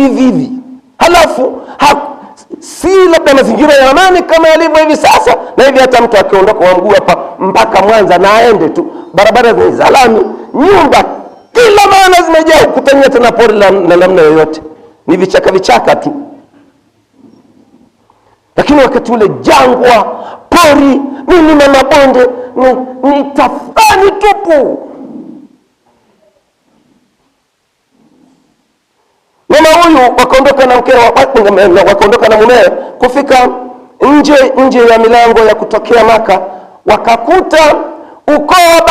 hivi hivi. Halafu si labda mazingira ya amani kama yalivyo hivi sasa, na hivi hata mtu akiondoka wa mguu hapa mpaka Mwanza na aende tu, barabara za lami, nyumba kila maana zimejaa, ukutania tena pori la namna yoyote, ni vichaka tu. Lakini wakati ule jangwa, pori, milima na mabonde ni tafani tupu. Mama huyu wakaondoka na mkeo, wakaondoka na mumewe kufika nje ya milango ya kutokea Maka, wakakuta ukoo wa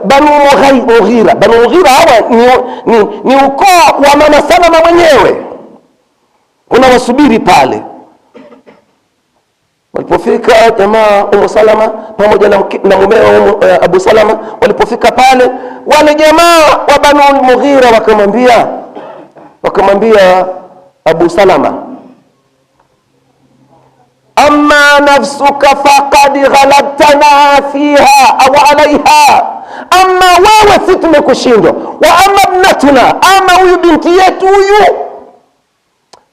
Banu Mughira. Banu Mughira hawa ni ukoo wa Mama Salama mwenyewe, unawasubiri pale. Walipofika jamaa Umu Salama pamoja na mumewe Abu Salama, walipofika pale, wale jamaa wa Banu Mughira wakamwambia Abu Salama, amma nafsuka faqad ghalabtana fiha au alaiha, amma wewe si tumekushindwa, wa amma ibnatuna, ama huyu binti yetu huyu,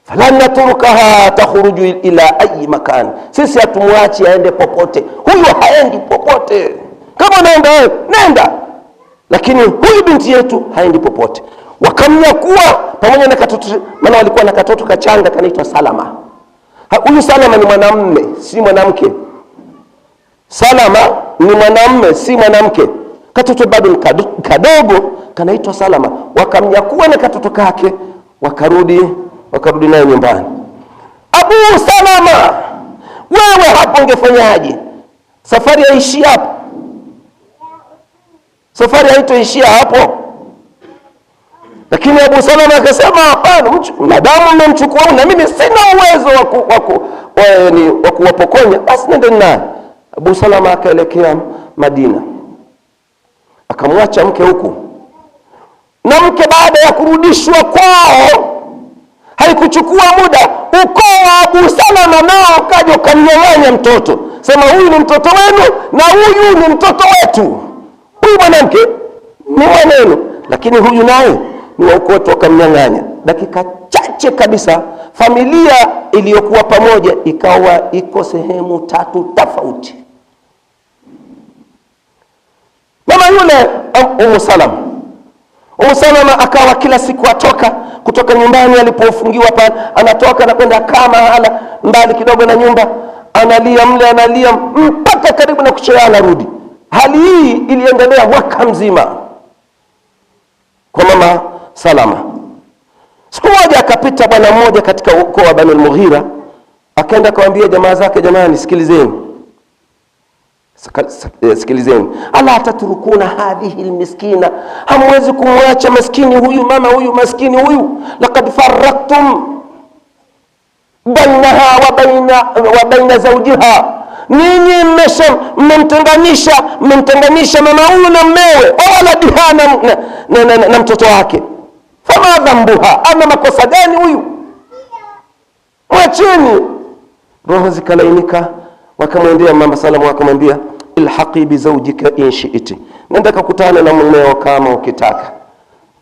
falan natrukaha takhruju ila ayi makan, sisi hatumwachi aende popote. Huyu haendi popote, kama naenda wewe nenda, lakini huyu binti yetu haendi popote. Wakamnyakua pamoja na katoto, maana walikuwa na katoto kachanga kanaitwa Salama. Huyu Salama ni mwanamume, si mwanamke. Salama ni mwanamume, si mwanamke. Katoto bado kadogo kanaitwa Salama. Wakamnyakua na katoto kake, wakarudi naye nyumbani. Abu Salama, wewe hapo ungefanyaje? Safari haishia hapo. Safari haitoishia hapo. Lakini Abu Salama akasema, hapana, madamu mmemchukua na mimi sina uwezo wa kuwapokonya, basi nende naye. Abu Salama akaelekea Madina, akamwacha mke huku. Na mke baada ya kurudishwa kwao, haikuchukua muda, ukoo wa Abu Salama nao kaja ukamnyang'anya mtoto. Sema huyu ni mtoto wenu na huyu ni mtoto wetu. Huyu mwanamke ni wanenu, lakini huyu naye ni wa ukoo wetu, wakamnyang'anya. Dakika chache kabisa familia iliyokuwa pamoja ikawa iko sehemu tatu tofauti. Mama yule Umu Salama akawa kila siku atoka kutoka nyumbani alipofungiwa pale, anatoka na kwenda kama hala mbali kidogo na nyumba, analia mpaka karibu na kuchelewa anarudi. Hali hii iliendelea mwaka mzima kwa Mama Salama. Siku moja akapita bwana mmoja katika ukoo wa Banu Mughira, akaenda kawaambia jamaa zake, jamani sikilizeni, ala tatrukuna hadhihi almiskina, hamwezi kumwacha maskini huyu, mama huyu maskini huyu, laqad farraqtum bainaha wa baina zawjiha, ninyi mmemtenganisha mama huyu na mmewe, waladiha na mtoto wake. Fama dhambuha, ana makosa gani huyu? Mwacheni. Roho zikalainika, wakamwendea Mama Salama, wakamwambia, ilhaqi bi zawjika in shi'ti, nenda kukutana na mumeo kama ukitaka.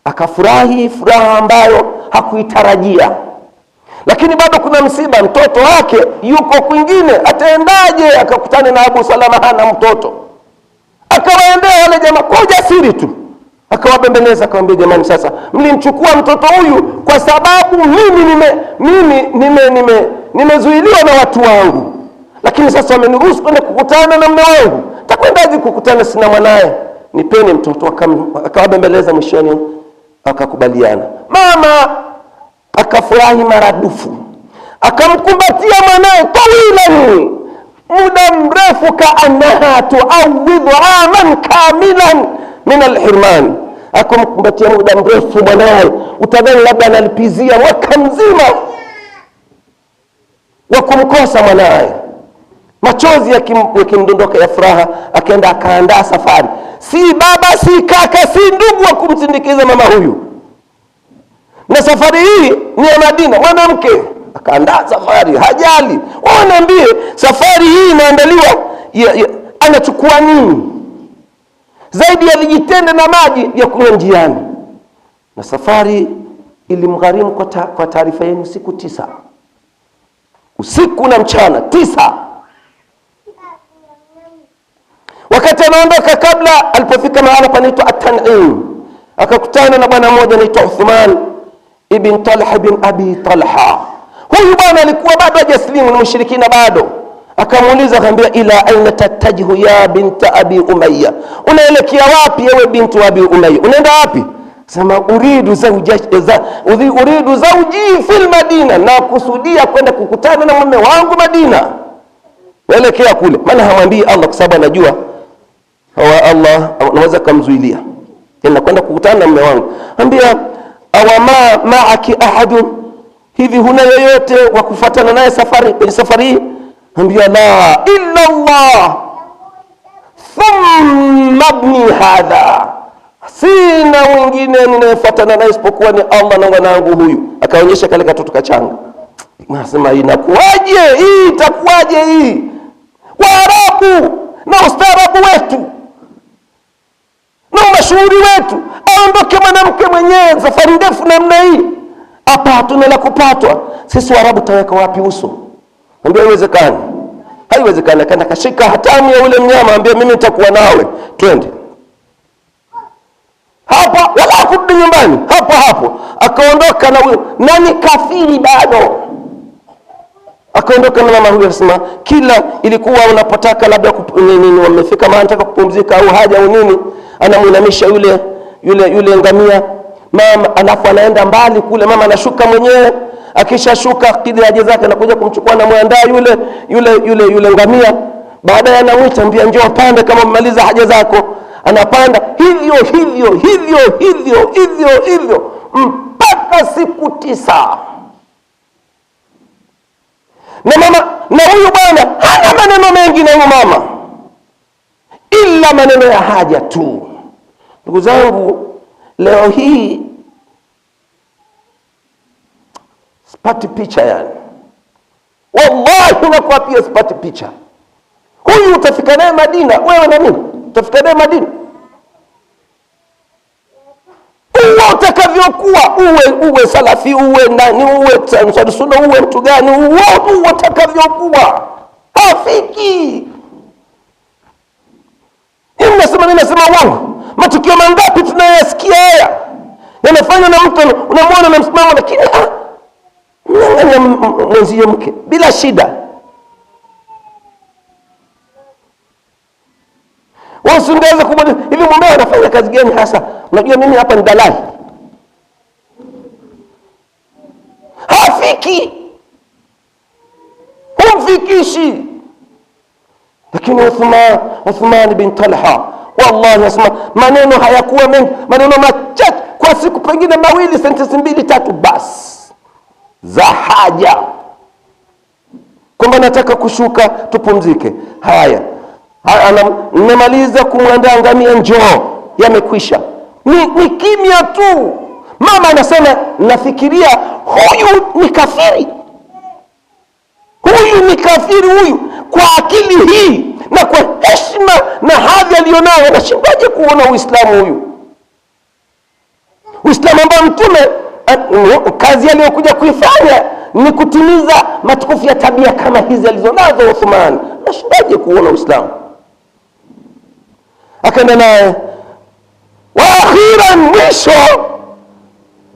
Akafurahi furaha ambayo hakuitarajia. Lakini bado kuna msiba, mtoto wake yuko kwingine, ataendaje akakutana na Abu Salama hana mtoto? Akawaendea wale jamaa kwa ujasiri tu, akawabembeleza, akamwambia, jamani, sasa mlimchukua mtoto huyu kwa sababu nimezuiliwa na watu wangu, lakini sasa wameniruhusu kwenda kukutana na mume wangu. Takwendaje kukutana sina mwanae? Nipeni mtoto. Akawabembeleza, mwishoni akakubaliana. Mama akafurahi maradufu, akamkumbatia mwanae tawilan, muda mrefu, kaannaha tuawidhu aman kamilan min alhirman. Akamkumbatia muda mrefu mwanae, utadhani labda analipizia mwaka mzima wa kumkosa mwanae. Machozi yakimdondoka ya furaha, akaenda akaandaa safari. Si baba, si kaka, si ndugu wa kumsindikiza mama huyu. Na safari hii ni ya Madina. Mwanamke akaandaa safari, hajali. Wanaambie safari hii inaandaliwa, anachukua nini? Zaidi ya vijitende na maji ya kunywa njiani. Na safari ilimgharimu kwa taarifa yenu siku 9, usiku na mchana 9. Wakati anaondoka, kabla alipofika mahala panaitwa At-Tan'im, akakutana na bwana mmoja anaitwa Uthman ibn Talha ibn Abi Talha. Huyu bwana alikuwa bado hajaslimu, ni mushrikina bado. Akamuuliza, akamwambia, ila aina tattajihu ya binta Abi Umayya, unaelekea wapi ewe bintu Abi Umayya, unaenda wapi? Sema, uridu zawji fil Madina, na kusudia kwenda kukutana na mume wangu Madina. Naelekea kule. Maana hamwambii Allah kwa sababu anajua Allah anaweza kumzuilia. Kwenda kukutana na mume wangu. Ambia, awama ma'aki ahadun, hivi huna yoyote wa kufuatana naye kwenye safari hii? Ambia, la illa Allah thumma ibni hadha, sina wengine ninayefuatana naye isipokuwa ni Allah na mwanangu huyu. Akaonyesha kale katoto kachanga. Nasema, inakuaje hii? Itakuaje hii? Waarabu na ustaarabu wetu na mashuhuri wetu, aondoke mwanamke mwenyewe safari ndefu namna hii? Hapa hatuna la kupatwa sisi. Waarabu taweka wapi uso? Ambia, haiwezekani, haiwezekani. Akaenda kashika hatamu ya ule mnyama, ambia, mimi nitakuwa nawe, twende hapa, wala kurudi nyumbani. Hapo akaondoka na huyo nani, kafiri bado. Akaondoka na mama huyo. Anasema, kila ilikuwa unapotaka labda wamefika mahali nataka kupumzika au haja au nini, anamuinamisha yule ngamia mama, alafu anaenda mbali kule, mama anashuka mwenyewe. Akishashuka kidhi haja zake, anakuja kumchukua na muandaa yule ngamia. Baadaye anamwita, ambia, njoo pande kama umemaliza haja zako. Anapanda hivyo mpaka siku 9. Na huyu bwana hana maneno mengi na huyu mama, ila maneno ya haja tu. Ndugu zangu, leo hii sipati picha yani. Wallahi nakuapia sipati picha. Huyu utafika naye Madina, wewe na mimi utafika naye Madina. Uwe utakavyokuwa, uwe salafi, uwe nani, uwe sunna, uwe mtu gani, uwe utakavyokuwa, hafiki. Mimi nasema uongo. Matukio mangapi tunayasikia haya yanafanywa na mtu unamwona na msimamo, lakini mnyang'anya mwenzio mke bila shida. Wasingeweza kumwambia hivi, mume anafanya kazi gani hasa? Unajua mimi hapa ni dalali. Hafiki, humfikishi. Lakini Uthman bin Talha, wallahi nasema, maneno hayakuwa mengi, maneno machache kwa siku, pengine mawili, sentensi 2 3 basi za haja, kwamba nataka kushuka tupumzike. Haya, nimemaliza kumwandaa ngamia, njoo, yamekwisha. Ni kimya tu. Mama anasema, nafikiria huyu ni kafiri, huyu kwa akili hii na kwa heshima na hadhi alionayo, anashindaje kuona Uislamu huyu? Uislamu ambao Mtume kazi aliyokuja kuifanya ni kutimiza matukufu ya tabia kama hizi alizonazo Uthman. Anashindaje kuona Uislamu? Akaenda naye, wa akhiran, mwisho,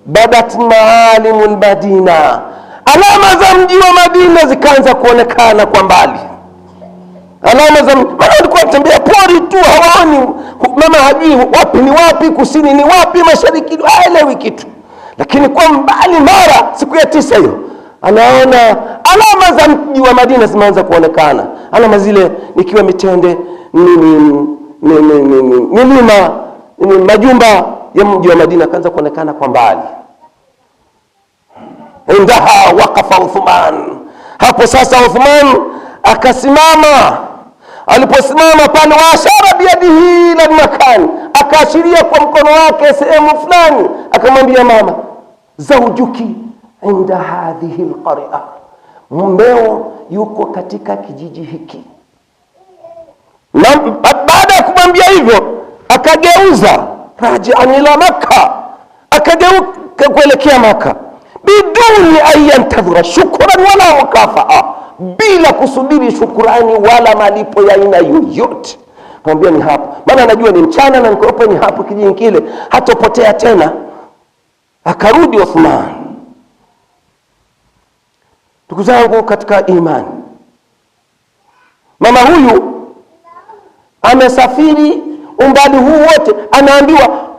badat maalimul Madina, alama za mji wa Madina zikaanza kuonekana kwa mbali. Alama za maana alikuwa anatembea pori tu, hawaoni. Mama hajui wapi ni wapi, kusini ni wapi, mashariki haelewi kitu. Lakini kwa mbali, mara siku ya 9 hiyo, anaona alama za mji wa Madina zimeanza kuonekana. Alama zile nikiwa mitende, milima, majumba ya mji wa Madina kaanza kuonekana kwa mbali. Indaha waqafa Uthman. Hapo sasa Uthman akasimama. Aliposimama pale, waashara biyadihi ila makan, akaashiria kwa mkono wake sehemu fulani, akamwambia mama, zawjuki inda hadhihi alqarya, mumbeo yuko katika kijiji hiki. Na baada ya kumwambia hivyo, akageuza raji'an ila Makkah, kuelekea Maka, biduni ayantadhura shukran wala mukafaa, bila kusubiri shukurani wala malipo ya aina yoyote. Mwambie ni hapo, maana najua ni mchana na nikope ni hapo kijiji kile, hatopotea tena. Akarudi Uthman. Ndugu zangu katika imani, mama huyu amesafiri umbali huu wote, anaambiwa